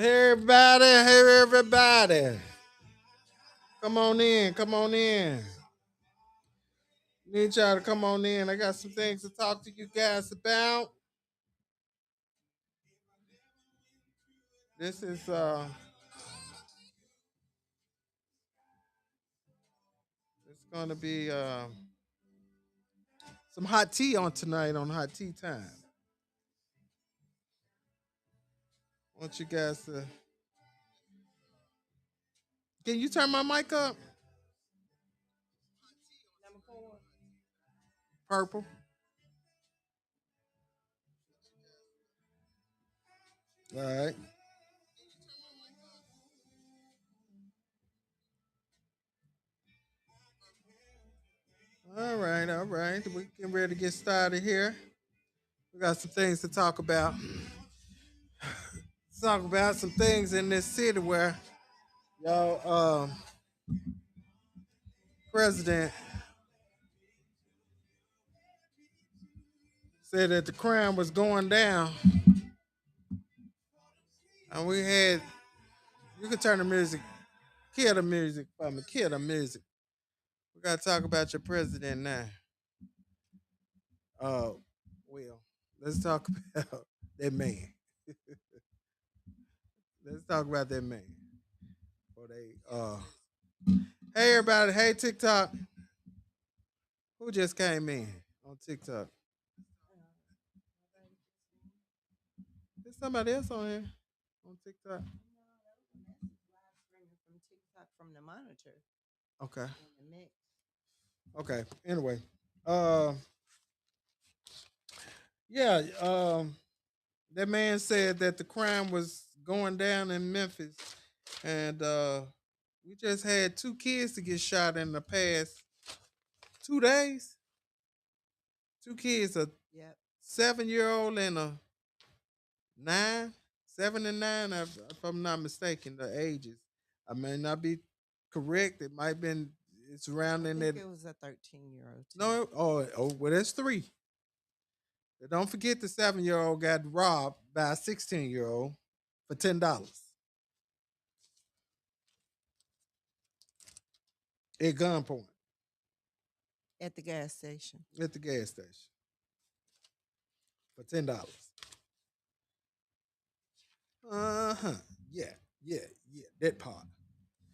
Hey everybody, hey everybody. Come on in, come on in. Need y'all to come on in. I got some things to talk to you guys about. This is it's gonna be some hot tea on tonight on hot tea time. I want you guys to can you turn my mic up? Purple. All right. All right, all right. We getting ready to get started here. We got some things to talk about. Talk about some things in this city where y'all president said that the crime was going down, and we had you can turn the music, kill the music for me, kill the music. We gotta talk about your president now. Uh, well, let's talk about that man. Let's talk about that man. Or they hey everybody, hey TikTok, who just came in on TikTok? There's somebody else on here on TikTok. From TikTok from the monitor Okay, in the mix. okay. Anyway, uh, yeah, that man said that the crime was going down in Memphis, and we just had two kids to get shot in the past 2 days. Two kids, a Yep. 7-year old and a nine, 7 and 9, if I'm not mistaken, the ages. I may not be correct. It might have been it's I around in think that. it was a 13-year-old too. No, well, that's three. But don't forget the 7-year old got robbed by a 16-year old for $10 at gunpoint At the gas station. at the gas station for $10. Uh huh. Yeah, yeah, yeah. That part.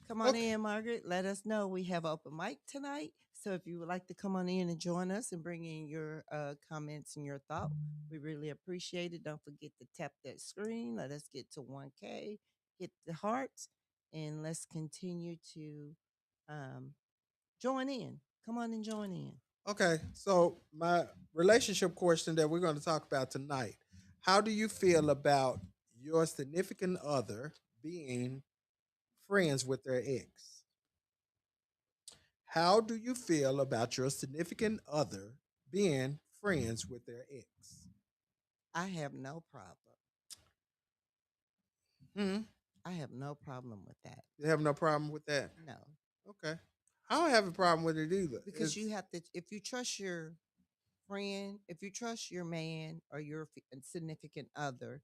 Come on Okay. in, Margaret. Let us know. We have open mic tonight. So if you would like to come on in and join us and bring in your comments and your thought, we really appreciate it. Don't forget to tap that screen. Let us get to 1K, hit the hearts, and let's continue to um, join in. Come on and join in. Okay. So my relationship question that we're going to talk about tonight. How do you feel about your significant other being friends with their ex? How do you feel about your significant other being friends with their ex? I have no problem. Hmm. I have no problem with that. You have no problem with that? No, Okay. I don't have a problem with it either. because It's you have to, if you trust your friend, if you trust your man or your significant other,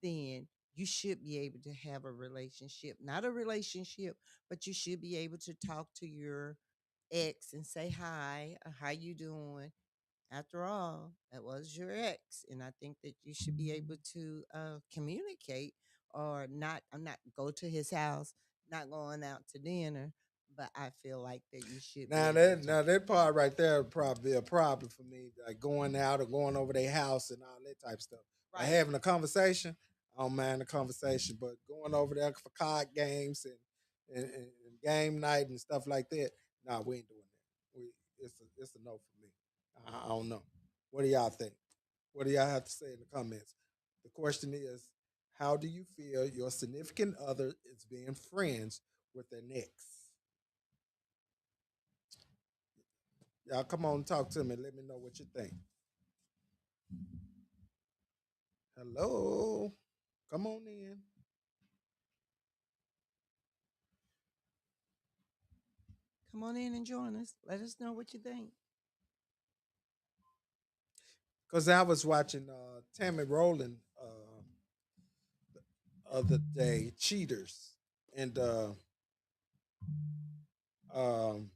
then you should be able to have a relationship. Not a relationship, but you should be able to talk to your ex and say hi, how you doing? After all, that was your ex, and I think that you should be able to communicate or not. I'm not go to his house, not going out to dinner, but I feel like that you should be able to. now that part right there would probably be a problem for me, like going out or going over their house and all that type of stuff. Like Right. having a conversation, I don't mind the conversation, but going over there for card games and game night and stuff like that, nah, we ain't doing that. It's a no for me. I don't know. What do y'all think? What do y'all have to say in the comments? The question is, how do you feel your significant other is being friends with their ex? Y'all come on and talk to me. Let me know what you think. Hello. Come on in. Come on in and join us. Let us know what you think. Because I was watching Tammy Rowland other day, cheaters, and um,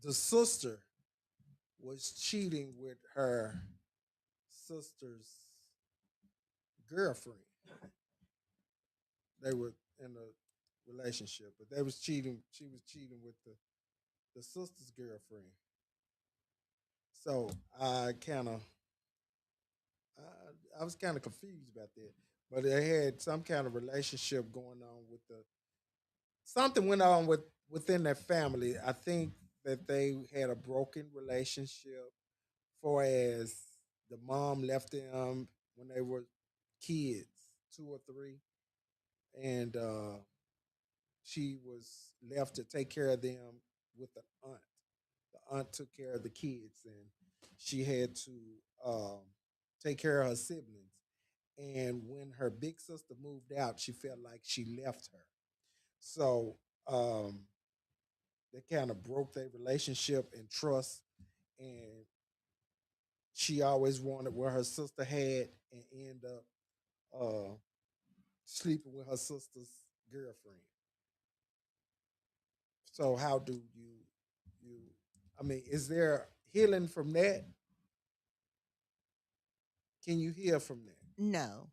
the sister was cheating with her sister's girlfriend. They were in a relationship, but they was cheating. She was cheating with the sister's girlfriend. So I was kind of confused about that. But they had some kind of relationship going on with the something went on within their family. I think that they had a broken relationship, for as the mom left them when they were kids, 2 or 3, and she was left to take care of them with the aunt. The aunt took care of the kids, and she had to um, take care of her siblings. And when her big sister moved out, she felt like she left her. So um, they kind of broke their relationship and trust. And she always wanted what her sister had, and end up uh, sleeping with her sister's girlfriend. So how do you? I mean, is there healing from that? Can you heal from that? No,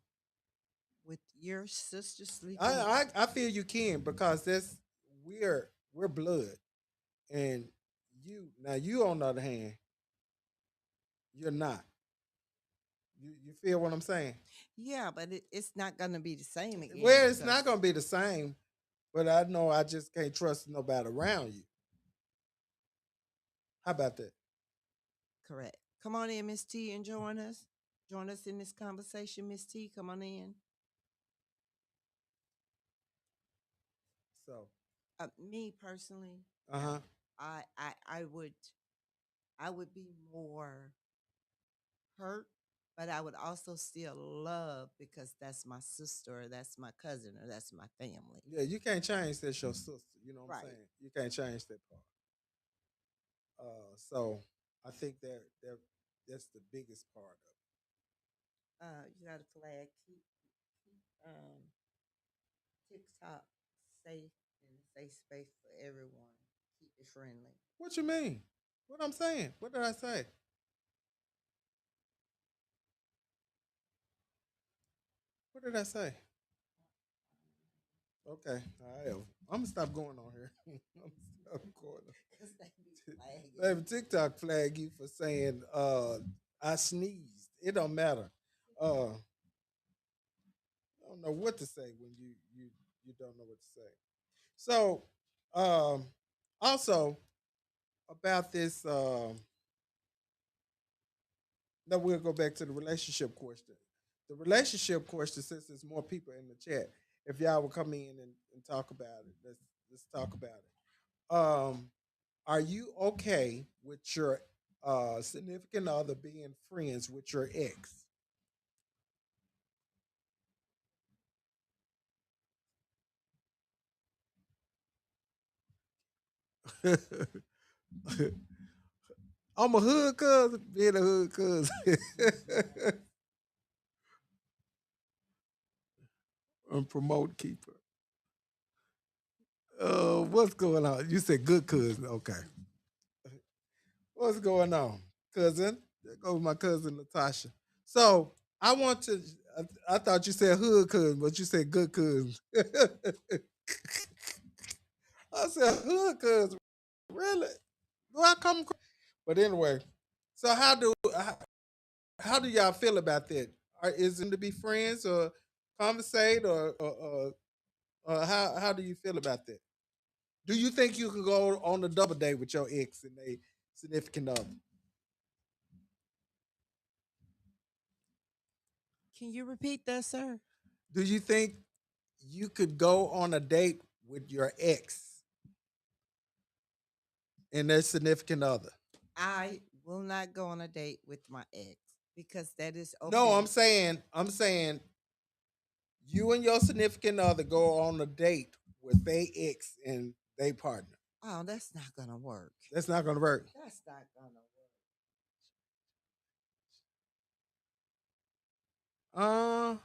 with your sister sleeping. I feel you can, because that's we're blood, and you on the other hand, you're not. You feel what I'm saying? Yeah, but it's not going to be the same again Well, it's because not gonna be the same, but I know I just can't trust nobody around you. How about that? correct. Come on in, Miss T, and join us. Join us in this conversation, Miss T. Come on in. So, Me personally, uh no. huh. I would be more hurt, but I would also still love because that's my sister, or that's my cousin, or that's my family. Yeah, you can't change that. Your sister. You know what I'm Right. saying? You can't change that part. So I think that's the biggest part of You got a flag. Keep TikTok safe and a safe space for everyone. Keep it friendly. it. What you mean? What I'm saying? What did I say? What did I say? Okay, I am. I'm gonna stop going on here. I'm gonna stop going. Because they be flagging Baby, you. TikTok flag you for saying I sneezed. It don't matter. I don't know what to say when you don't know what to say. So um also about this now we'll go back to the relationship question. The relationship question, since there's more people in the chat, if y'all will come in and talk about it, let's talk about it. Are you okay with your significant other being friends with your ex? I'm a hood cuz, being a hood cuz. And promote keeper. What's going on? You said good cousin. Okay. What's going on, cousin? There goes my cousin Natasha. So I want to. I thought you said hood cousin, but you said good cousin. I said hood cousin. Really? Do I come? But anyway, so how do y'all feel about that? Is it to be friends or conversate or how do you feel about that? Do you think you can go on a double date with your ex and a significant other? Can you repeat that, sir? Do you think you could go on a date with your ex and their significant other? I will not go on a date with my ex because that is No, offense. I'm saying you and your significant other go on a date with their ex and they partner. Oh, that's not gonna work. That's not gonna work. That's not gonna work. Uh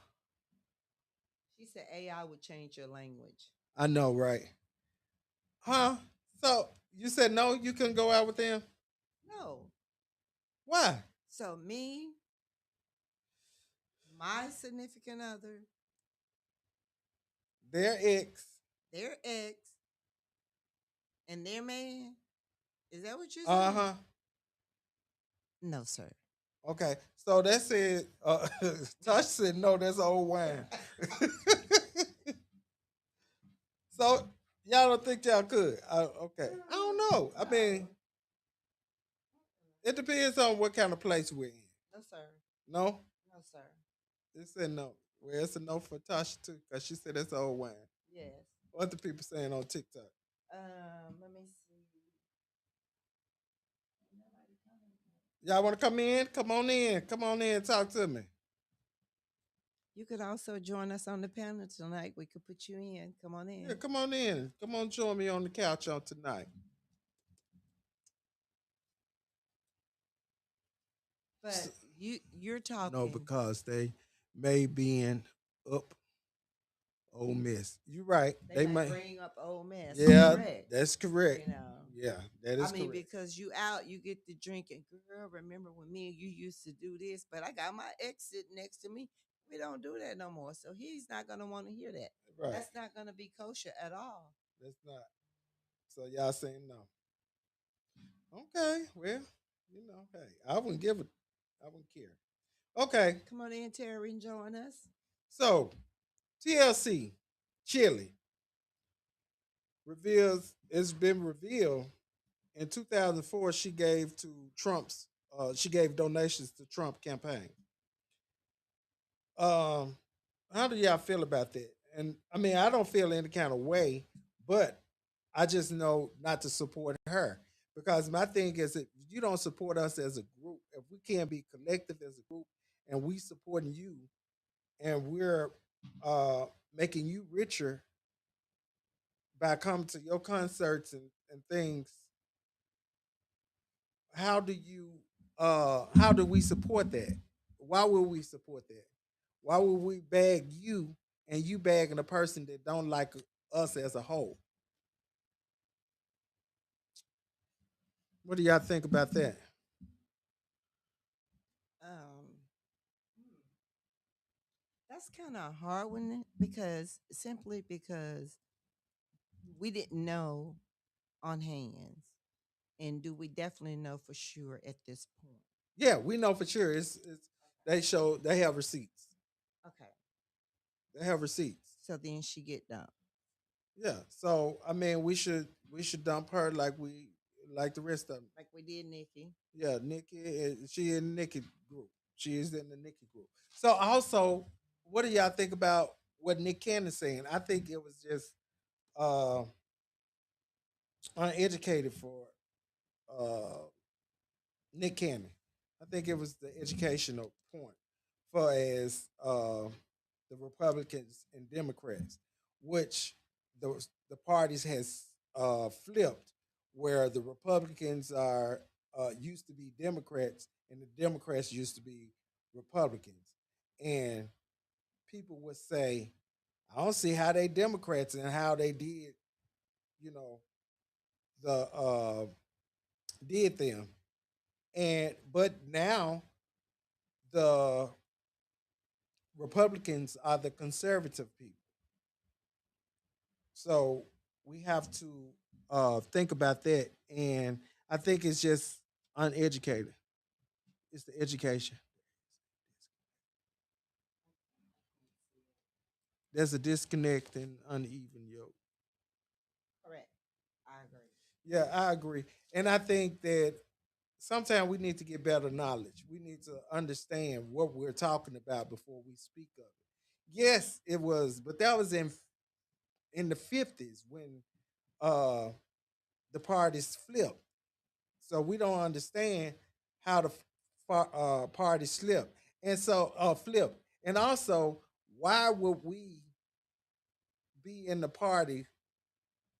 She said AI would change your language. I know, right? Huh? So you said no, you couldn't go out with them? No. Why? So me, my significant other, Their ex. their ex, and their man. Is that what you're Uh saying? huh. No, sir. Okay. So that's it. Touch said no. That's old wine. So y'all don't think y'all could? Okay. I don't know. I mean, it depends on what kind of place we're in. No, sir. No. No, sir. It said no. Well, it's a no for Tasha too, because she said it's old wine. Yes. What the people saying on TikTok? Let me see. Y'all want to come in? Come on in. Come on in. Talk to me. You could also join us on the panel tonight. We could put you in. Come on Yeah, in. come on in. Come on, join me on the couch on tonight. But you're No, talking. because they may be in up Ole Miss. You right. They They might may. bring up old mess. Yeah, Correct. that's You correct. know. Yeah, that I is mean, correct. because you out, you get to drinking. Girl, remember when me and you used to do this? But I got my ex sitting next to me. We don't do that no more. So he's not gonna want to hear that. Right. That's not gonna be kosher at all. That's not. So y'all saying no. Okay. Well, hey, I wouldn't give it. I wouldn't care. Okay. Come on in, Terry, and join us. So TLC, Chili reveals it's been revealed in 2004 she gave to Trump's. She gave donations to Trump campaign. Um, how do y'all feel about that? And I mean, I don't feel any kind of way, but I just know not to support her because my thing is that you don't support us as a group. If we can't be collective as a group and we supporting you and we're uh, making you richer by coming to your concerts and things, how do you how do we support that? Why would we support that? Why would we bag you and you bagging a person that don't like us as a whole? What do y'all think about that? Um, hmm, that's kind of hard one because simply because we didn't know on hands, and do we definitely know for sure at this point? Yeah, we know for sure. It's they have receipts. Okay. They have receipts. So then she get dumped. Yeah. So I mean we should dump her like the rest of them. Like we did Nikki. Yeah, Nikki. She in the Nikki group. She is in the Nikki group. So also, what do y'all think about what Nick Cannon's saying? I think it was just uh, uneducated for uh, Nick Cannon. I think it was the educational point for as the Republicans and Democrats, which the parties has flipped, where the Republicans are used to be Democrats and the Democrats used to be Republicans, and people would say, "I don't see how they Democrats and how they did, you know, the did them." And but now the Republicans are the conservative people. So we have to think about that. And I think it's just uneducated. It's the education. There's a disconnect and uneven yoke. Correct. I agree. Yeah, I agree. And I think that sometimes we need to get better knowledge. We need to understand what we're talking about before we speak of it. Yes, it was, but that was in the 50s when uh the parties flipped. So we don't understand how the party slip. And so flip. And also, why would we be in the party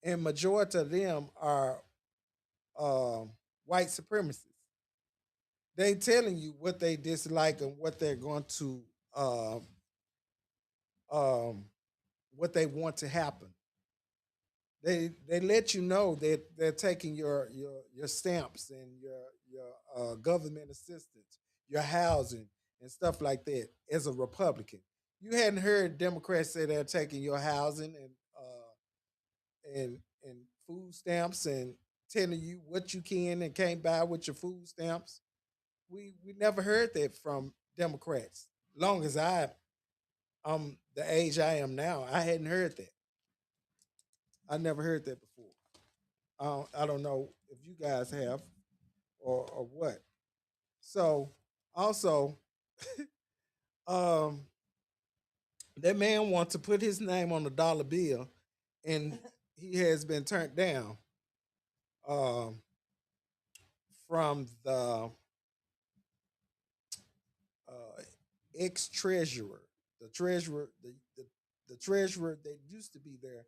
and majority of them are white supremacists? They telling you what they dislike and what they're going to um, um, what they want to happen. They let you know that they're taking your stamps and your government assistance, your housing and stuff like that. As a Republican, you hadn't heard Democrats say they're taking your housing and food stamps and telling you what you can and can't buy with your food stamps. We never heard that from Democrats. Long as I'm the age I am now, I hadn't heard that. I never heard that before. I don't know if you guys have or what. So also, um, that man wants to put his name on the dollar bill, and he has been turned down um, from the uh, ex treasurer. The treasurer, the treasurer that used to be there,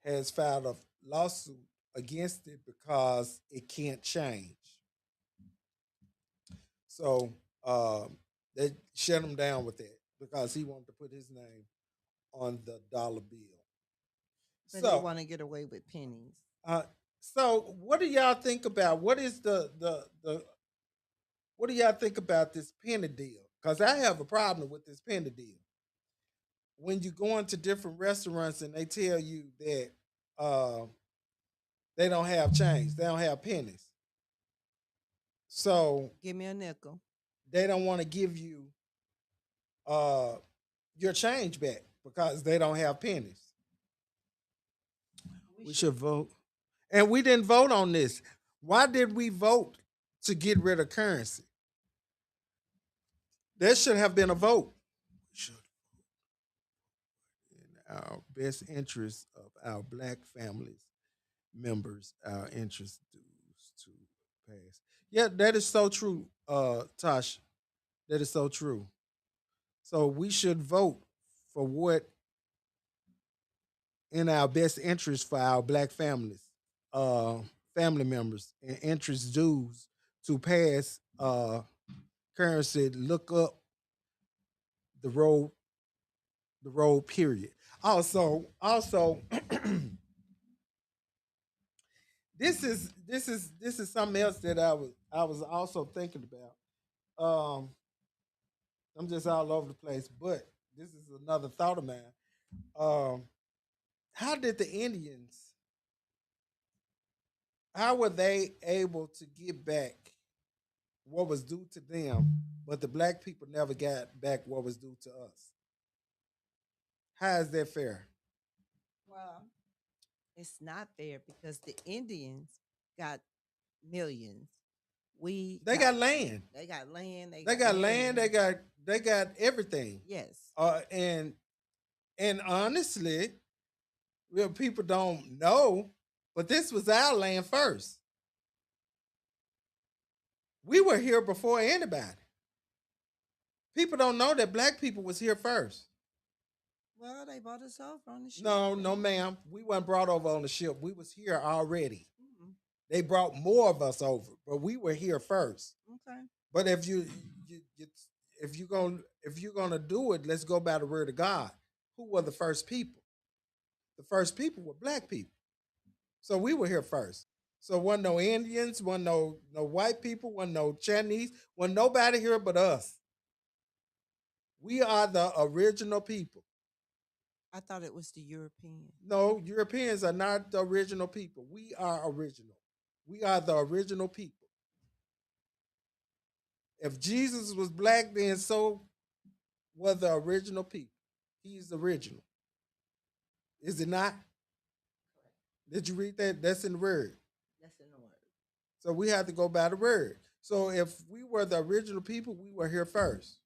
has filed a lawsuit against it because it can't change. So they shut him down with that because he wanted to put his name on the dollar bill. But they So, want to get away with pennies. uh, so what do y'all think about what is the what do y'all think about this penny deal? Because I have a problem with this penny deal. When you go into different restaurants and they tell you that uh, they don't have change, they don't have pennies, so Give me a nickel. they don't want to give you uh, your change back because they don't have pennies. We should vote. And we didn't vote on this. Why did we vote to get rid of currency? There should have been a vote. We should, in our best interest of our black families, members, our interest dues to pass. Yeah, that is so true, Tosh. That is so true. So we should vote for what in our best interest for our black families, uh, family members, and interest dues to pass currency. Look up the road, the road. Period. Also, this is something else that I was also thinking about. I'm just all over the place, but this is another thought of mine. Um, how did the Indians? How were they able to get back what was due to them, but the black people never got back what was due to us? How is that fair? Well, it's not fair because the Indians got millions. We They got got land. they got land, they They got got land. money. They got everything. Yes. And honestly, real people don't know, but this was our land first. We were here before anybody. People don't know that black people was here first. Well, they bought us over on the ship. No, no, ma'am. We weren't brought over on the ship. We was here already. Mm-mm. They brought more of us over, but we were here first. Okay. But you if you're gonna do it, let's go by the word of God. Who were the first people? The first people were black people. So we were here first. So wasn't no Indians, wasn't no white people, wasn't no Chinese, wasn't nobody here but us. We are the original people. I thought it was the European. No, Europeans are not the original people. We are original. We are the original people. If Jesus was black, then so were the original people. He's the original. Is it not? Did you read that? That's in the word. That's in the word. So we have to go by the word. So if we were the original people, we were here first.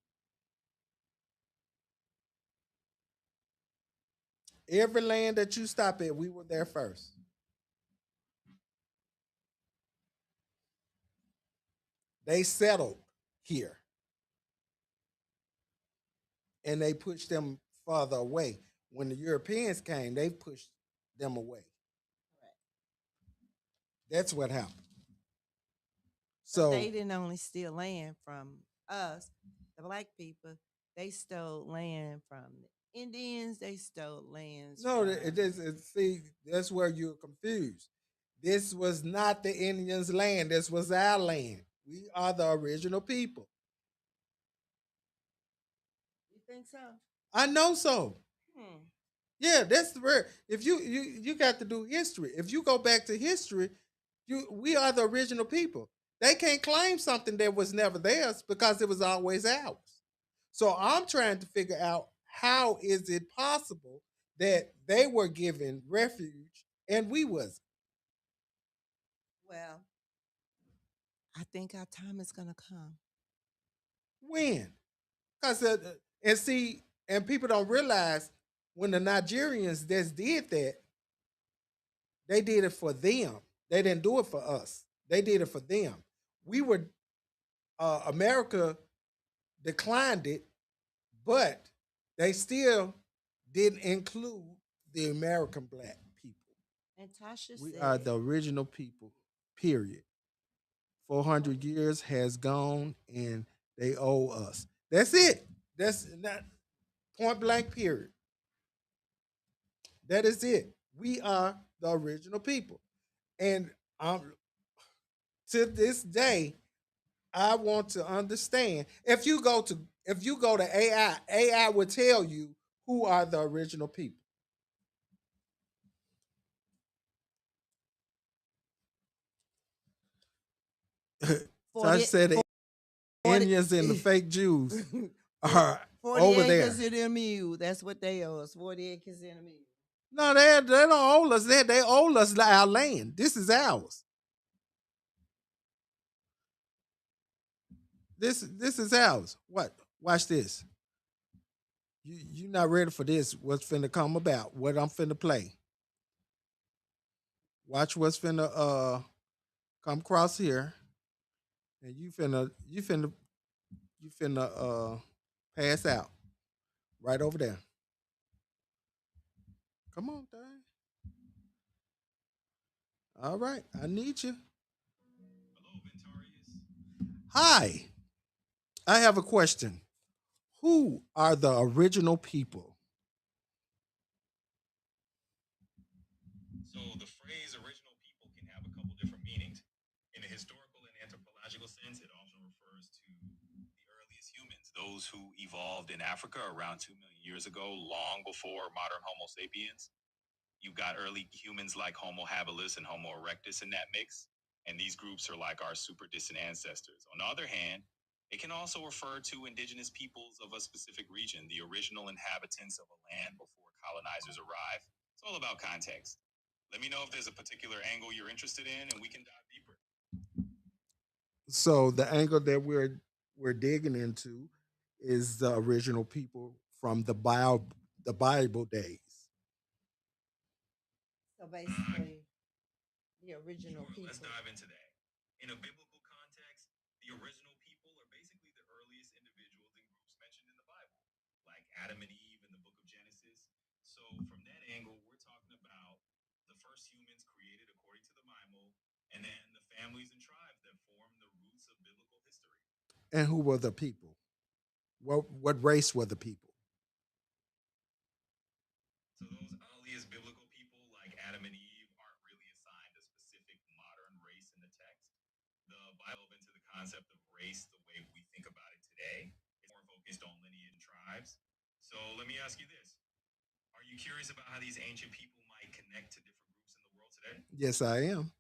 Every land that you stop at, we were there first. They settled here and they pushed them farther away. When the Europeans came, they pushed them away. Correct. That's what happened. But So they didn't only steal land from us, the black people. They stole land from Indians, they stole lands No, from. see, that's where you're confused. This was not the Indians' land. This was our land. We are the original people. You think so? I know so. Hmm. Yeah, that's the word. If you got to do history. If you go back to history, we are the original people. They can't claim something that was never theirs because it was always ours. So I'm trying to figure out how is it possible that they were given refuge and we wasn't. Well, I think our time is gonna come. When? Because and see, and people don't realize when the Nigerians that did that, they did it for them. They didn't do it for us. They did it for them. We were America declined it, but they still didn't include the American black people. And Tasha We are said, the original people. Period. 400 years has gone, and they owe us. That's it. That's not point blank. Period. That is it. We are the original people, and to this day, I want to understand. If you go to AI, AI will tell you who are the original people. So I 40, said the 40, Indians and the fake Jews are 40 over acres there. in a mule. That's what they owe us. 40 acres in a mule. No, they don't owe us that. They owe us our land. This is ours. This is ours. What? Watch this. You not ready for this? What's finna come about? What I'm finna play? Watch what's finna come across here, and you finna pass out right over there. Come on, dang. All right, I need you. Hi, I have a question. Who are the original people? So the angle that we're digging into is the original people from the Bible days. So basically, the original people. And who were the people? What race were the people? Yes, I am.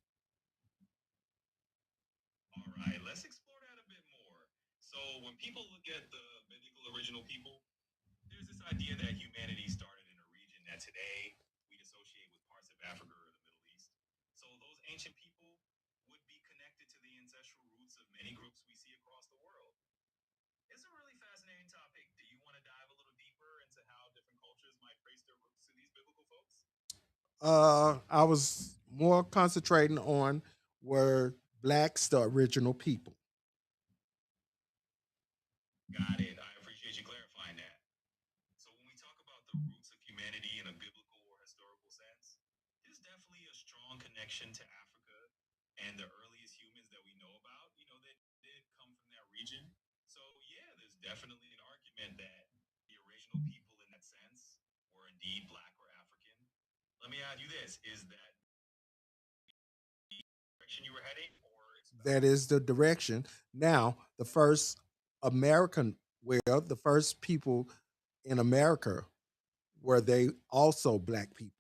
I was more concentrating on were blacks the original people. indeed black or African. Let me ask you this: is that direction you were heading, or that is the direction? Now, the first American, well, the first people in America were they also black people?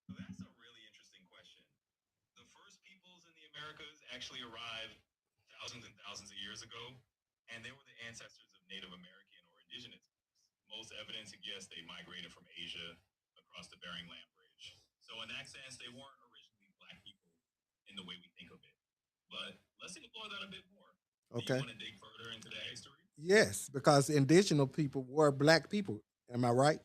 So that's a really interesting question. The first peoples in the Americas actually arrived thousands and thousands of years ago, and they were the ancestors of Native American or indigenous groups. Most evidence suggests they migrated from Asia across the Bering Land Bridge. So in that sense, they weren't originally black people in the way we think of it. But let's explore that a bit more. Do you want to dig further into that history? Yes, because indigenous people were black people. Am I right?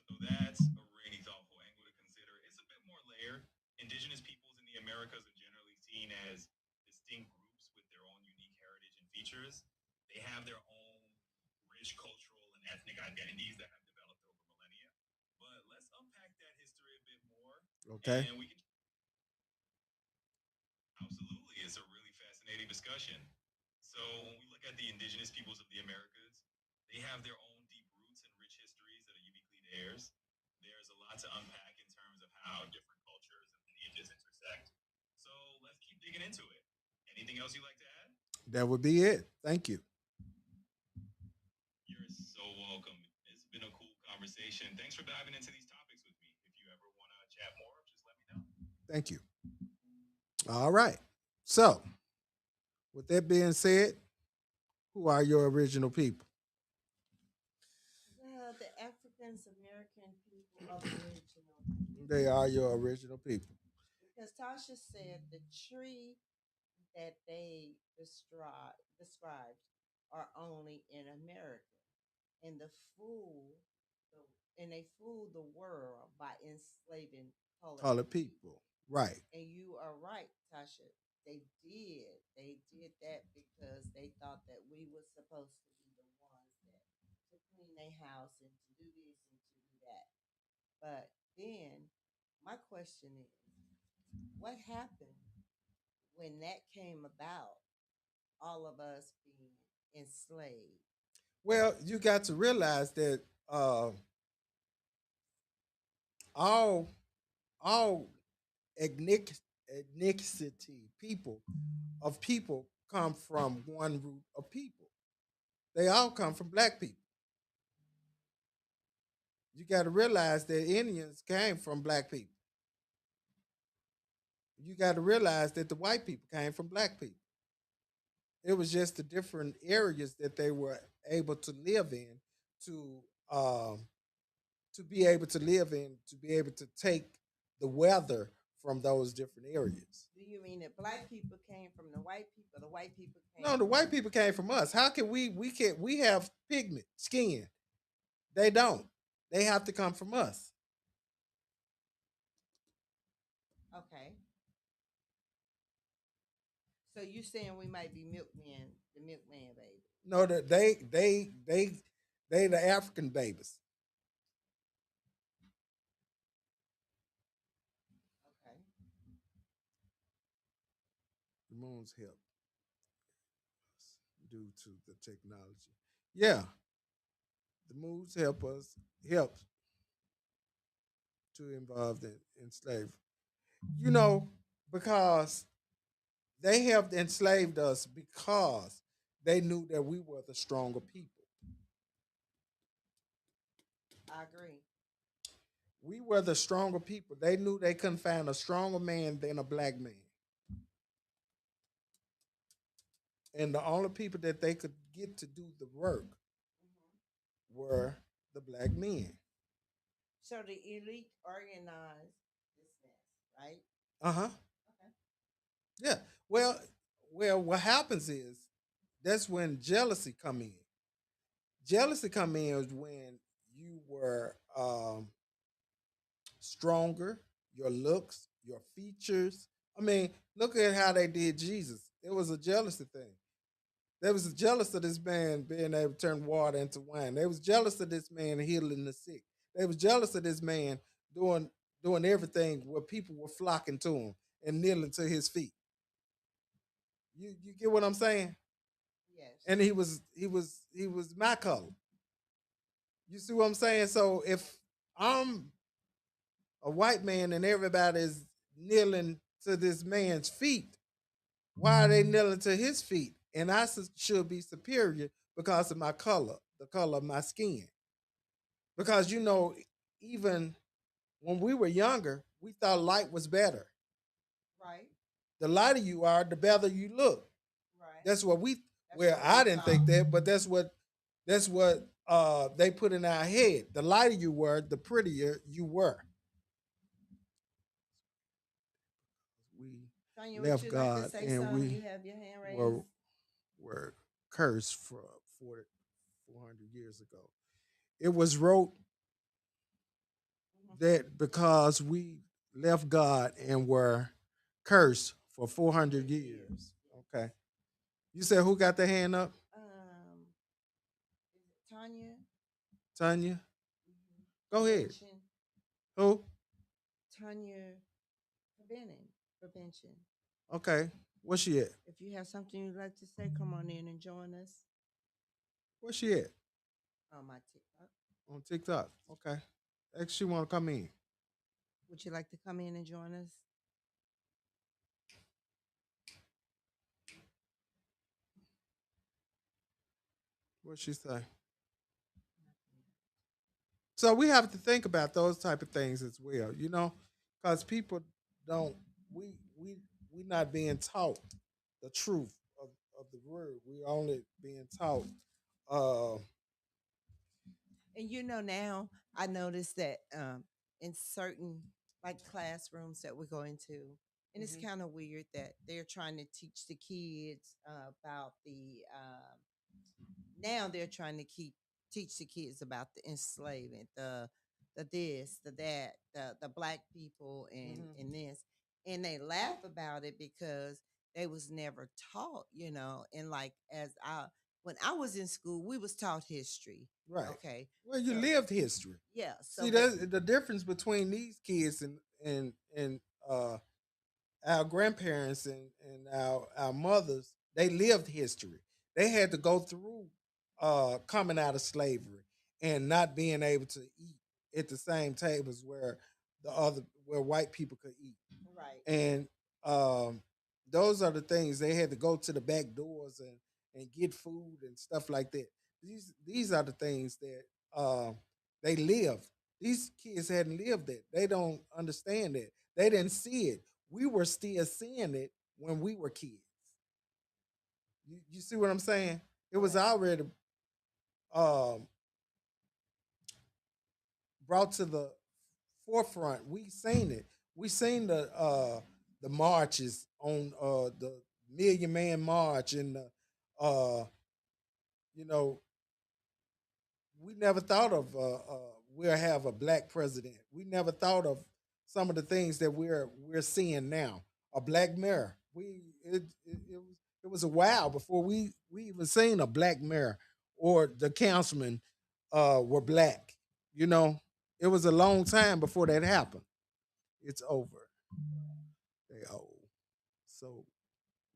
So that's a really thoughtful angle to consider. It's a bit more layered. Indigenous peoples in the Americas are generally seen as distinct groups with their own unique heritage and features. They have their own rich cultural and ethnic identities that have developed over millennia. But let's unpack that history a bit more. Okay. And we can absolutely, it's a really fascinating discussion. So when we look at the indigenous peoples of the Americas, they have their own deep roots and rich histories that are uniquely theirs. There's a lot to unpack in terms of how different cultures and lineages intersect. So let's keep digging into it. Anything else you'd like to add? That would be it. Thank you. You're so welcome. It's been a cool conversation. Thanks for diving into these topics with me. If you ever want to chat more, just let me know. Thank you. All right. So, with that being said, who are your original people? Well, the Africans American people are the original people. They are your original people. Because Tasha said the tree that they described are only in America. And the, and they fooled the world by enslaving colored Colored people. people. Right. And you are right, Tasha. They did. They did that because they thought that we were supposed to be the ones that to clean their house and to do this and to do that. But then my question is, what happened when that came about? All of us being enslaved. Well, you got to realize that all all ethnicity people come from one root of people. They all come from black people. You got to realize that Indians came from black people. You got to realize that the white people came from black people. It was just the different areas that they were able to live in to um, to be able to live in, to be able to take the weather from those different areas. Do you mean that black people came from the white people? The white people came No, the from white people came from us. How can we have pigment skin? They don't. They have to come from us. okay. So you saying we might be milkman, the milkman baby? No, that they the African babies. Okay. The moon's help due to the technology. Yeah, the moons help to involve in slavery. You know, because they have enslaved us because they knew that we were the stronger people. I agree. We were the stronger people. They knew they couldn't find a stronger man than a black man. And the only people that they could get to do the work Hmm. were the black men. So the elite organized this mess, right? Uh huh. Okay. Yeah. Well, what happens is that's when jealousy come in. Jealousy come in is when you were stronger, your looks, your features. I mean, look at how they did Jesus. It was a jealousy thing. They was jealous of this man being able to turn water into wine. They was jealous of this man healing the sick. They was jealous of this man doing doing everything where people were flocking to him and kneeling to his feet. You get what I'm saying? Yes. And he was my color. You see what I'm saying? So if I'm a white man and everybody's kneeling to this man's feet, why are they kneeling to his feet? And should be superior because of my color, the color of my skin. Because even when we were younger, we thought light was better. Right. The lighter you are, the better you look. Right. That's what we. That's Well, what we I didn't think thought. that, but that's what they put in our head. The lighter you were, the prettier you were. We Tanya, would left you like to God say and something? we You have your hand raised. were were cursed for 400 years ago. It was wrote Mhm. that because we left God and were cursed for 400 Years. years. Okay. You said who got their hand up? Is it Tanya? Tanya? Mhm. Go ahead. Prevention. Who? Tanya Prevention. Okay. Where's she at? If you have something you'd like to say, come on in and join us Where's she at? on my TikTok. On TikTok. Okay. She want to come in. Would you like to come in and join us? What she say? So we have to think about those type of things as well, because people don't. We not being taught the truth of the word. We only being taught. Uh, And now I noticed that in certain like classrooms that we go into, and it's mhm. kind of weird that they're trying to teach the kids about the now they're trying to teach the kids about the enslavement, the this, the that, the black people, and this, and they laugh about it because they was never taught, and like as I when I was in school, we was taught history. Right. Okay, Well, you so lived history. yeah, so See, they that's the difference between these kids and uh, our grandparents and our mothers. They lived history. They had to go through coming out of slavery and not being able to eat at the same tables where white people could eat. right, And um, those are the things they had to go to the back doors and get food and stuff like that. These are the things that they lived. These kids hadn't lived it. They don't understand it. They didn't see it. We were still seeing it when we were kids. You see what I'm saying? It was correct. already um, brought to the forefront. We seen it. We seen the marches on the Million Man March and the uh you know we never thought of we'll have a black president. We never thought of some of the things that we're seeing now. A black mayor. It was a while before we even seen a black mayor or the councilmen were black. You know, it was a long time before that happened. It's over. They old. So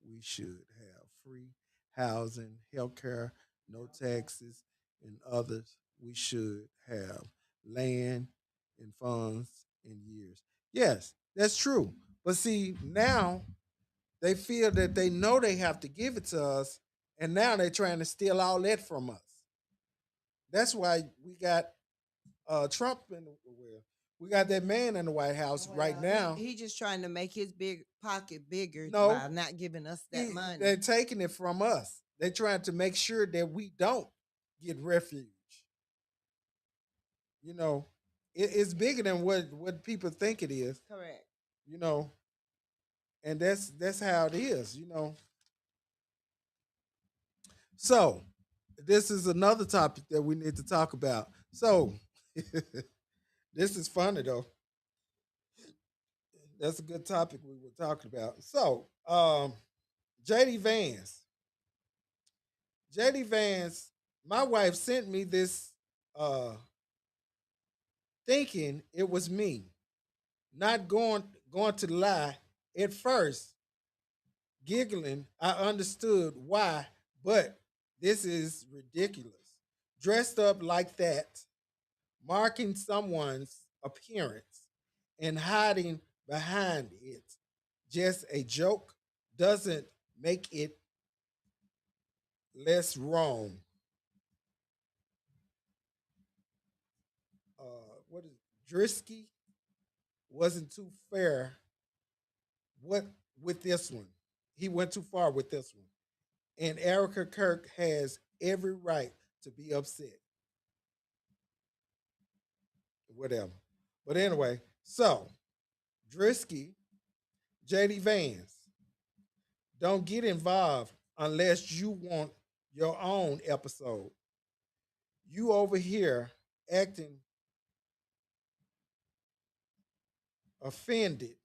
we should have free housing, healthcare, no Okay. taxes, and others. We should have land and funds in years. Yes, that's true. But see, now they feel that they know they have to give it to us, and now they're trying to steal all that from us. That's why we got Trump in the well. We got that man in the White House right Well, now. he just trying to make his big pocket bigger No, by not giving us that they're money. taking it from us. They're trying to make sure that we don't get refuge. You know, it's bigger than what people think it is. Correct. You know, and that's how it is. So this is another topic that we need to talk about. So this is funny though. That's a good topic we were talking about. So JD Vance, JD Vance, my wife sent me this thinking it was me, not going to lie at first. Giggling, I understood why, but this is ridiculous. Dressed up like that, marking someone's appearance and hiding behind it. Just a joke doesn't make it less wrong. What is Drisky wasn't too fair. What with this one? He went too far with this one. And Erica Kirk has every right to be upset. Whatever. But anyway, so Drisky, JD Vance, don't get involved unless you want your own episode. You over here acting offended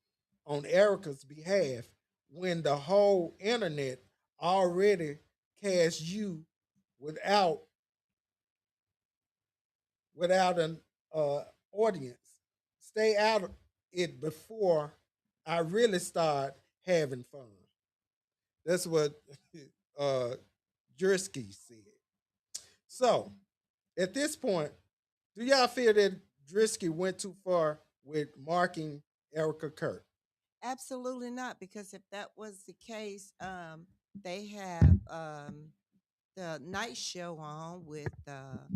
on Erica's behalf when the whole internet already cast you without an uh, audience. Stay out of it before I really start having fun. That's what uh, Jersky said. So at this point, do y'all feel that Drisky went too far with marking Erica Kirk? Absolutely not, because if that was the case, they have the night show on with Saturday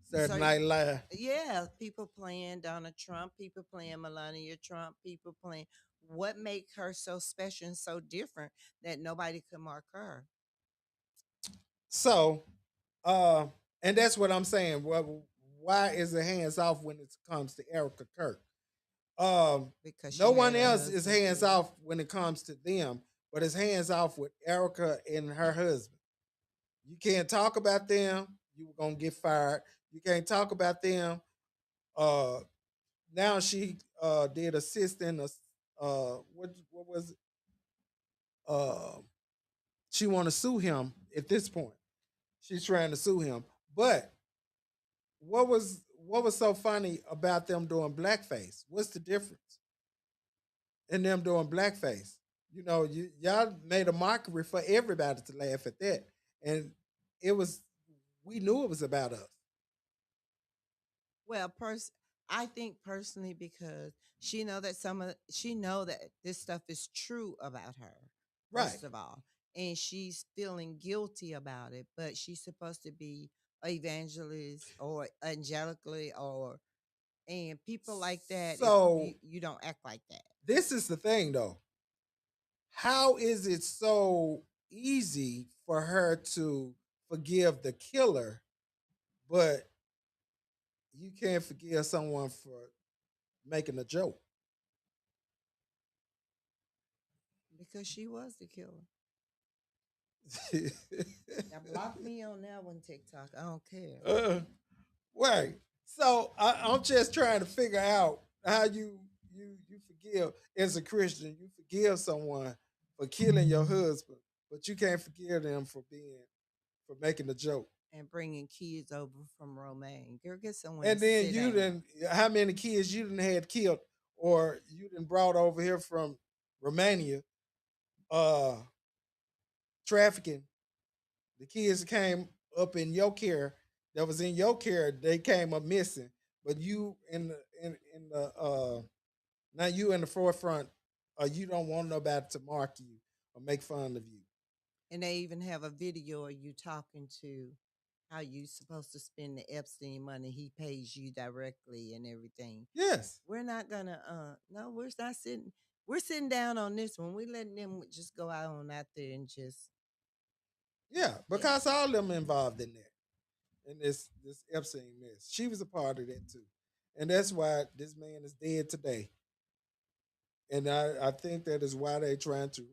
certain, Night Live. yeah, people playing Donald Trump, people playing Melania Trump, people playing. What make her so special and so different that nobody could mark her? So, uh, and that's what I'm saying. Well, why is it hands off when it comes to Erica Kirk? Because No she one had a else is husband hands too. off when it comes to them, but it's hands off with Erica and her husband. You can't talk about them. You were gonna get fired. You can't talk about them. Uh, Now she did assist in a what was it? Uh, she want to sue him at this point. She's trying to sue him. But what was so funny about them doing blackface? What's the difference in them doing blackface? Y'all made a mockery for everybody to laugh at that, and it was we knew it was about us, Well, I think personally because she know that this stuff is true about her. right? First of all, and she's feeling guilty about it, but she's supposed to be a evangelist or angelically or and people like that. If So you don't act like that this is the thing, though. How is it so easy for her to forgive the killer, but you can't forgive someone for making a joke? because she was the killer. Now block me on that one, TikTok. I don't care. uh, right. So I'm just trying to figure out how you forgive as a Christian. You forgive someone for killing your husband, but you can't forgive them for making a joke. And bringing kids over from Romaine. Girl, get somewhere And and then sit you down. didn't. How many kids you didn't had killed, or you didn't brought over here from Romania, uh, trafficking? The kids came up in your care. That was in your care. They came up missing, but you in the now you in the forefront. You don't want nobody to mark you or make fun of you. And they even have a video of you talking to how you supposed to spend the Epstein money. He pays you directly and everything. Yes, We're not gonna no, we're not sitting we're sitting down on this one. We're letting them just go out on out there and just yeah, yeah. because all of them involved in that in this Epstein mess. She was a part of that too, and that's why this man is dead today. And I think that is why they're trying to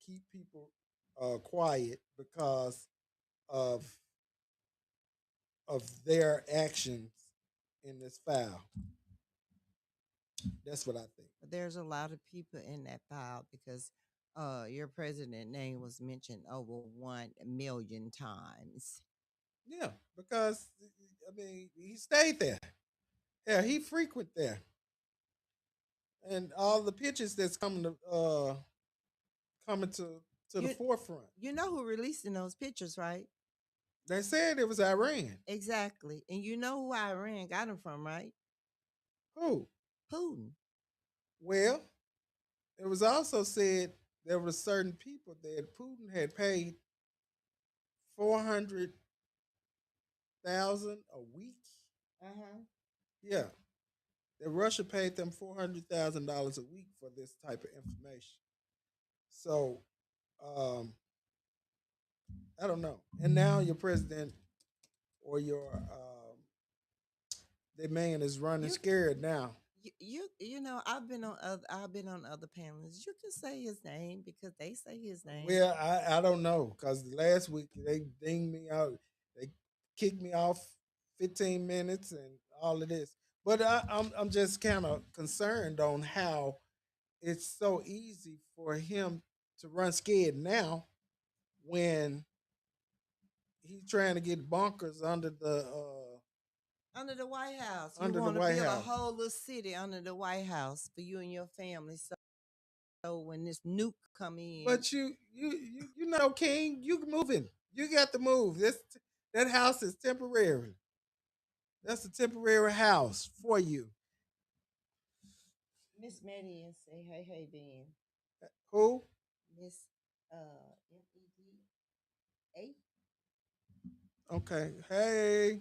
keep people quiet because of of their actions in this file. That's what I think. But there's a lot of people in that file because your president name was mentioned over 1 million times. Yeah, because I mean he stayed there. Yeah, he frequent there, and all the pictures that's coming to to the You forefront. you know who releasing those pictures, right? They said it was Iran. Exactly. And you know who Iran got them from, right? Who? Putin. Well, it was also said there were certain people that Putin had paid 400,000 a week. Uh-huh. Yeah, that Russia paid them $400,000 a week for this type of information. So um, I don't know. And now your president or your the man is running You scared now. you know, I've been on other panels. You can say his name because they say his name. Well, I don't know because last week they dinged me out. They kicked me off 15 minutes and all of this. But I'm just kind of concerned on how it's so easy for him to run scared now when he's trying to get bunkers Under the White House. He under the want to White build a House. whole little city under the White House for you and your family. So when this nuke come in, But you know, King, you moving. You got to move. That house is temporary. That's a temporary house for you. Miss Maddie and say, hey, Ben. Who? Miss MEDA. Okay. Hey,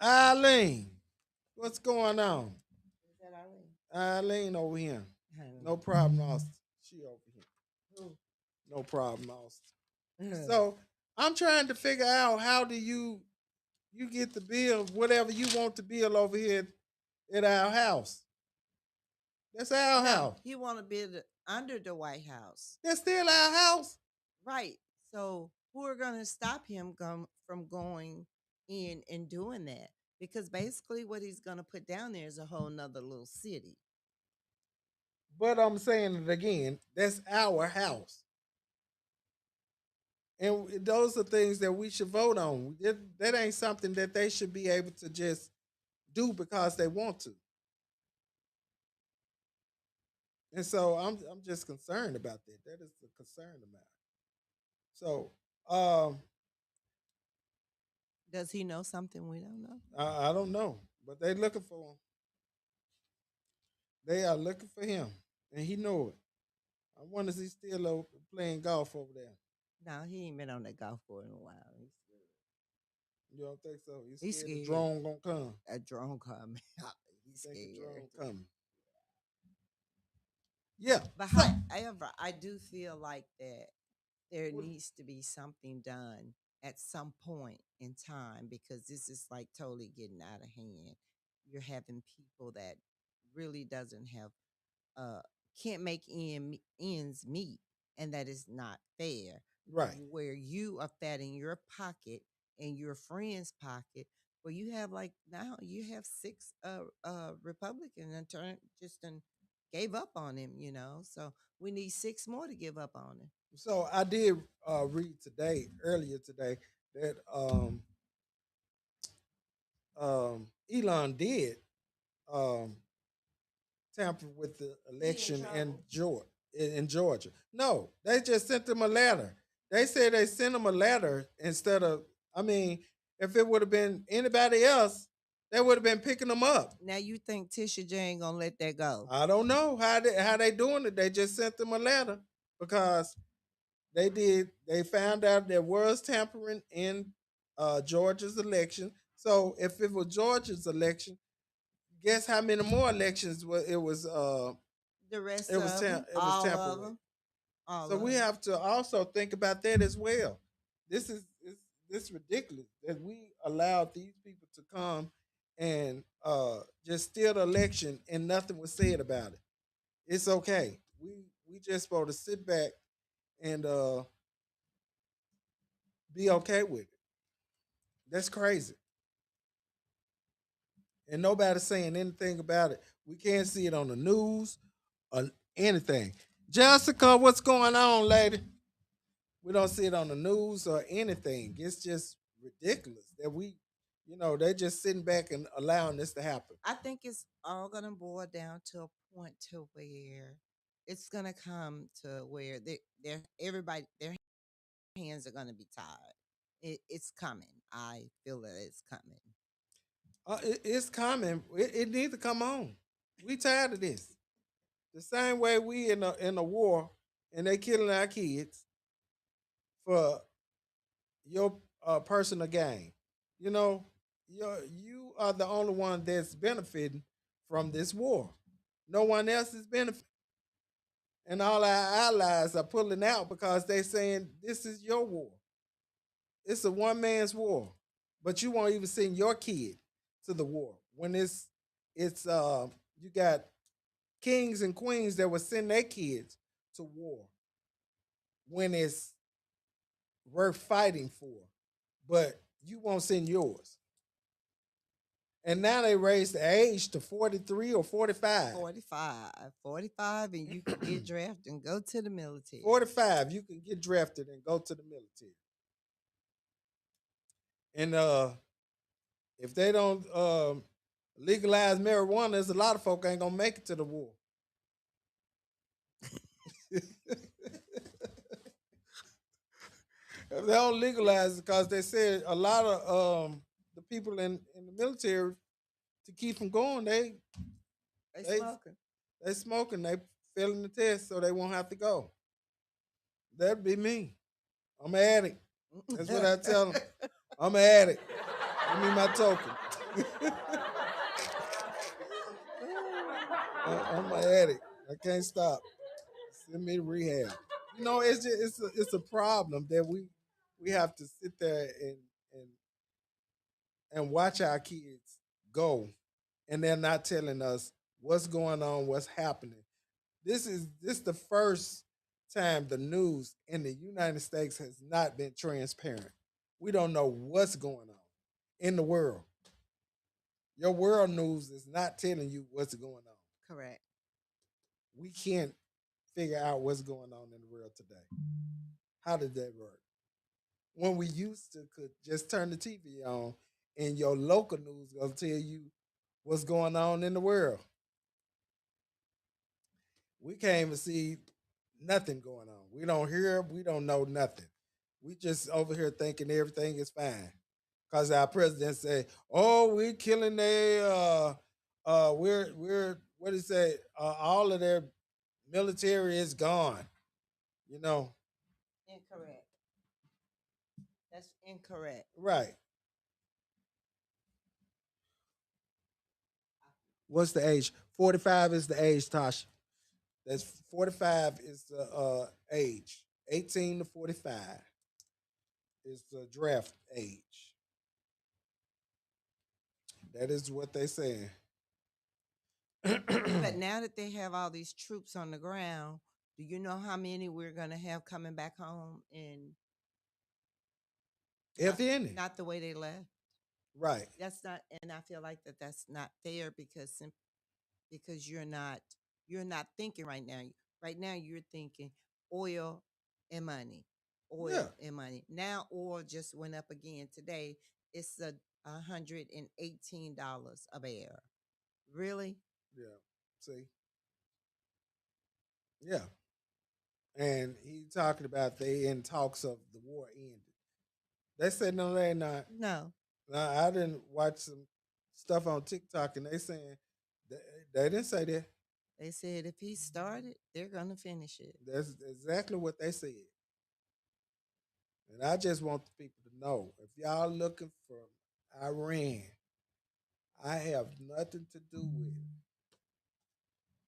Eileen. What's going on? Is that Eileen? Eileen over here. I don't No know. problem, Austin. She over here. Who? No problem, Austin. So I'm trying to figure out how do you get the bill, whatever you want to build over here at our house. That's our No, house. he want to build it under the White House. That's still our house. Right. So who are going to stop him from going in and doing that? Because basically what he's going to put down there is a whole nother little city. But I'm saying it again, that's our house. And those are things that we should vote on. That ain't something that they should be able to just do because they want to. And so I'm just concerned about that. That is the concern about it. So Does he know something we don't know? I don't know, but they looking for him. They are looking for him, and he know it. I wonder if he's still playing golf over there. No, he ain't been on that golf course in a while. He's You don't think so? He's scared. He's scared the scared. drone gonna come. A drone coming. He He's think the scared. drone coming. Yeah. But So however, I do feel like that there needs to be something done at some point in time because this is like totally getting out of hand. You're having people that really doesn't have uh can't make ends meet, and that is not fair. right. Where you are fat in your pocket and your friend's pocket, where you have like now you have six Republican and just and gave up on him, so we need six more to give up on him. So I did read today, earlier today, that Elon did um, tamper with the He in election in trouble. Georgia. In Georgia, no, they just sent them a letter. They said they sent them a letter instead of. I mean, if it would have been anybody else, they would have been picking them up. Now you think Tisha J ain't gonna let that go? I don't know how they doing it. They just sent them a letter because they found out there was tampering in Georgia's election. So if it was Georgia's election, guess how many more elections The rest it was of them, it was all tampered of with. them, all So of we them. have to also think about that as well. This is this ridiculous that we allowed these people to come and just steal the election and nothing was said about it. It's okay. We just supposed to sit back and be okay with it. That's crazy. And nobody's saying anything about it. We can't see it on the news or anything. Jessica, what's going on, lady? We don't see it on the news or anything. It's just ridiculous that they're just sitting back and allowing this to happen. I think it's all gonna boil down to a point to where it's gonna come to where they're everybody their hands are gonna be tied. It's coming. I feel that it's coming. It's coming. It needs to come on. We tired of this. The same way we in a war and they killing our kids for your personal gain. You know, you are the only one that's benefiting from this war. No one else is benefiting. And all our allies are pulling out because they saying this is your war. It's a one man's war. But you won't even send your kid to the war. When it's you got kings and queens that will send their kids to war when it's worth fighting for. But you won't send yours. And now they raised the age to 43 or 45. 45, and you can get drafted and go to the military. 45, you can get drafted and go to the military. And if they don't legalize marijuana, there's a lot of folk ain't gonna make it to the war. If they don't legalize it, because they said a lot of the people in the military to keep them going, They they smoking. they smoking, they failing the test, so they won't have to go. That'd be me. I'm an addict. That's what I tell them. I'm an addict. Give me my token. I'm an addict. I can't stop. Send me to rehab. You know, it's a problem that we have to sit there and and watch our kids go, and they're not telling us what's going on, what's happening. This the first time the news in the United States has not been transparent. We don't know what's going on in the world. Your world news is not telling you what's going on. Correct. We can't figure out what's going on in the world today. How did that work? When we used to could just turn the TV on and your local news gonna tell you what's going on in the world. We can't even see nothing going on. We don't hear, we don't know nothing. We just over here thinking everything is fine. Cause our president say, "Oh, we're killing their we're what do you say? All of their military is gone." You know, Incorrect. That's incorrect. right. What's the age? 45 is the age, Tasha. That's 45 is the age. 18 to 45 is the draft age. That is what they saying. But now that they have all these troops on the ground, do you know how many we're gonna have coming back home and If any. not the way they left? Right. That's not, and I feel like that's not fair because because you're not thinking right now. Right now you're thinking oil and money, Yeah. oil and money. Now oil just went up again today. It's $118 a barrel. Really? Yeah. See? Yeah. And he talking about they in talks of the war ended. They said no, they're not. No. Now, I didn't watch some stuff on TikTok and they saying they, they didn't say that. They said if he started, they're gonna finish it. That's exactly what they said. And I just want the people to know if y'all looking for Iran, I have nothing to do with it.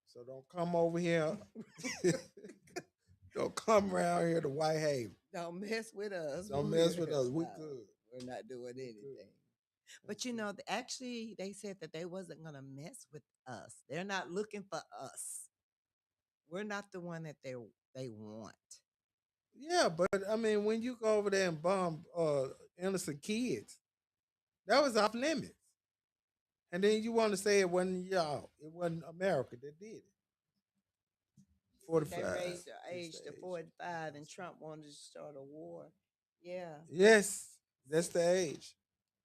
So don't come over here. Don't come around here to Whitehaven. Don't mess with us. Don't mess with us. We No, good. we're not doing We good. anything. But actually, they said that they wasn't gonna mess with us. They're not looking for us. We're not the one that they want. Yeah, but I mean, when you go over there and bomb innocent kids, that was off limits. And then you want to say it wasn't y'all, it wasn't America that did it. They 45 raised the is age the to age. 45, and Trump wanted to start a war. Yeah. Yes, that's the age.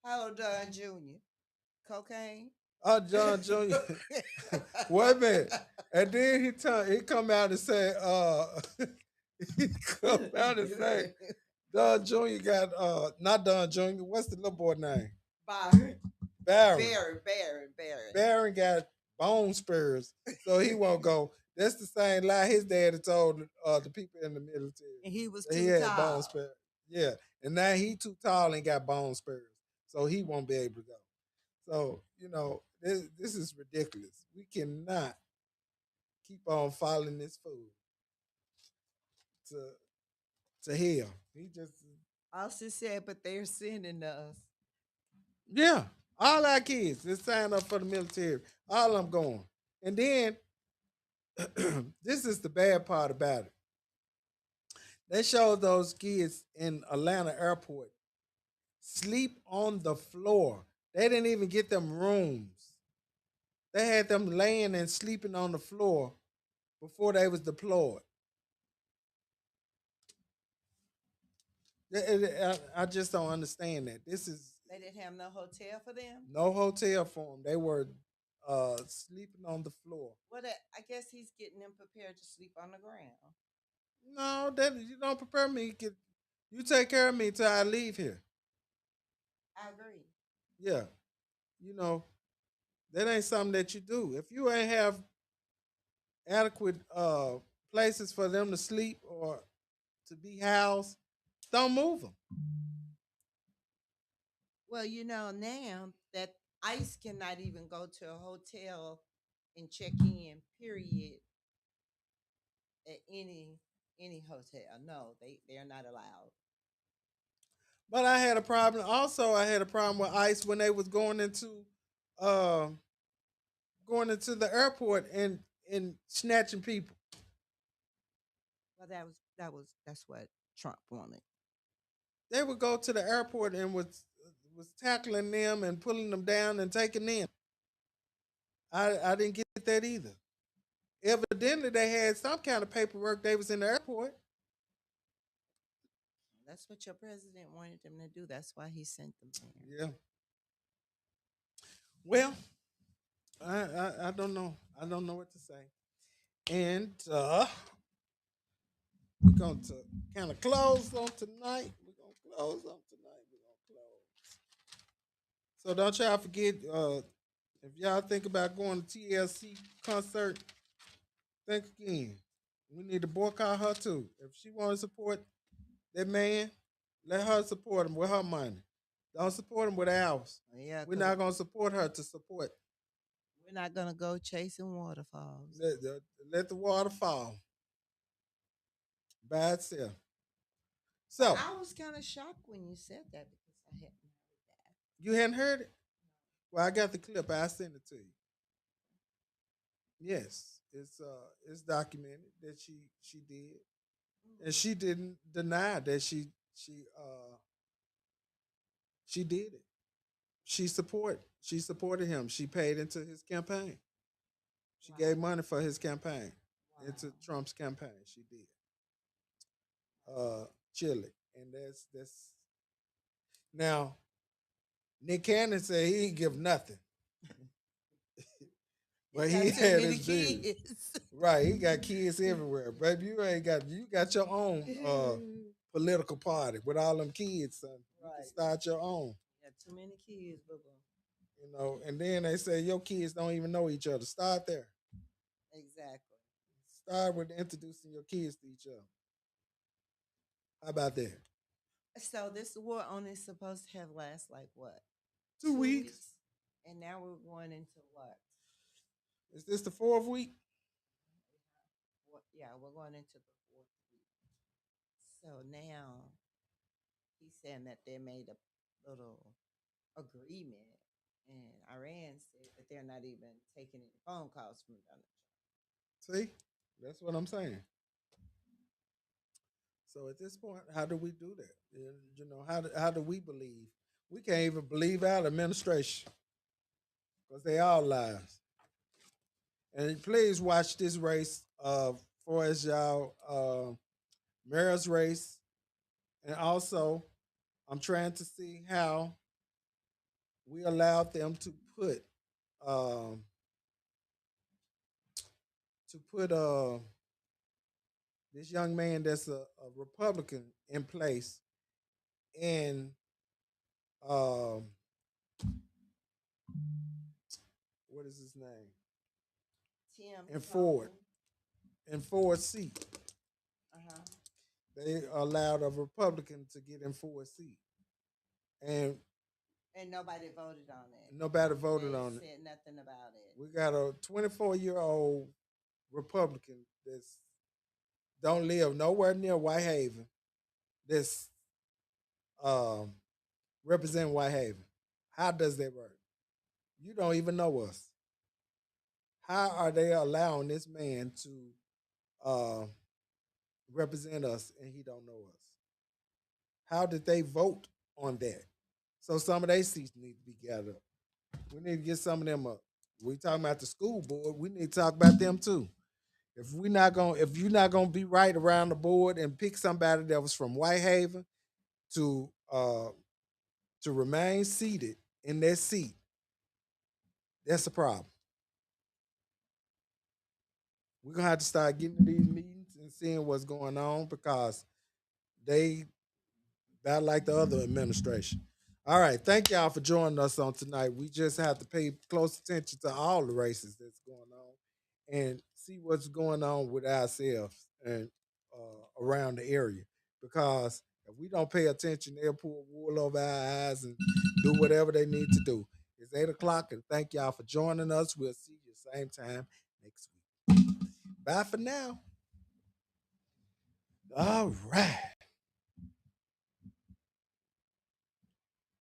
How old Junior? Cocaine? John Jr. Wait a minute. And then he come out and say, he come out and say, Don Jr. got not Don Jr. What's the little boy name? Byron. Barron. Baron. Barron got bone spurs, so he won't go. That's the same lie his daddy told the people in the military. And he was That he too had bone tall. spurs. Yeah, and now he too tall and got bone spurs, so he won't be able to go. So this is ridiculous. We cannot keep on following this fool to to hell. He just Also said, but they're sending us. yeah. All our kids that sign up for the military, all of them going. And then this is the bad part about it. They showed those kids in Atlanta airport sleep on the floor. They didn't even get them rooms. They had them laying and sleeping on the floor before they was deployed. I just don't understand that. This is They didn't have no hotel for them. no hotel for them. They were sleeping on the floor. Well, I guess he's getting them prepared to sleep on the ground. No, that you don't prepare me. You take care of me till I leave here. I agree. Yeah, you know that ain't something that you do. If you ain't have adequate places for them to sleep or to be housed, don't move them. Well, now that ICE cannot even go to a hotel and check in, period, at any hotel. No, they're not allowed. But I had a problem. Also, I had a problem with ICE when they was uh, going into the airport and snatching people. Well, that's what Trump wanted. They would go to the airport and was tackling them and pulling them down and taking them. I didn't get that either. Evidently, they had some kind of paperwork. They was in the airport. That's what your president wanted them to do. That's why he sent them there. Yeah. Well, I don't know. I don't know what to say. And we're going to kind of close on tonight. We're going to close on tonight. We're going to close. So don't y'all forget, if y'all think about going to TLC concert, think again. We need to boycott her too. If she want to support that man, let her support him with her money. Don't support him with ours. Yeah, We're because not going to support her to support. we're not gonna go chasing waterfalls. Let the water fall by itself. But So, I was kind of shocked when you said that because I hadn't heard that. you hadn't heard it? Well, I got the clip. I sent it to you. Yes, it's documented that she did, and she didn't deny that she did it. She supported him. She paid into his campaign. She Wow. gave money for his campaign, Wow. into Trump's campaign. She did. Chile, and that's now. Nick Cannon said he didn't give nothing, He but he got too had many his bills. kids. Right, he got kids everywhere, baby. You got your own political party with all them kids, son. You can Right. start your own, Got too many kids, boo. And then they say your kids don't even know each other. Start there. Exactly. Start with introducing your kids to each other. How about that? So this war only supposed to have last like what? 2 weeks. Weeks? And now we're going into what? Is this the fourth week? Yeah, we're going into the fourth week. So now he's saying that they made a little agreement, and Iran said that they're not even taking any phone calls from Donald See, that's what I'm saying. So at this point, how do we do that? How do we believe? We can't even believe our administration because they all lies. And please watch this race for as y'all mayor's race, and also I'm trying to see how we allowed them to put um, to put this young man that's a Republican in place in um, what is his name? Tim In Ford, something. in Ford seat. Uh-huh. They allowed a Republican to get in Ford seat, and And nobody voted on it. nobody voted They on it. said nothing about it. We got a 24-year-old Republican that's don't live nowhere near Whitehaven. That's um, represent Whitehaven. How does that work? You don't even know us. How are they allowing this man to uh, represent us and he don't know us? How did they vote on that? So some of their seats need to be gathered up. We need to get some of them up. We talking about the school board. We need to talk about them too. If you're not gonna be right around the board and pick somebody that was from Whitehaven to uh, to remain seated in their seat, that's a problem. We're gonna have to start getting to these meetings and seeing what's going on because they not like the other administration. All right, thank y'all for joining us on tonight. We just have to pay close attention to all the races that's going on and see what's going on with ourselves and around the area. Because if we don't pay attention, they'll pull wool over our eyes and do whatever they need to do. It's 8 o'clock, and thank y'all for joining us. We'll see you same time next week. Bye for now. All right.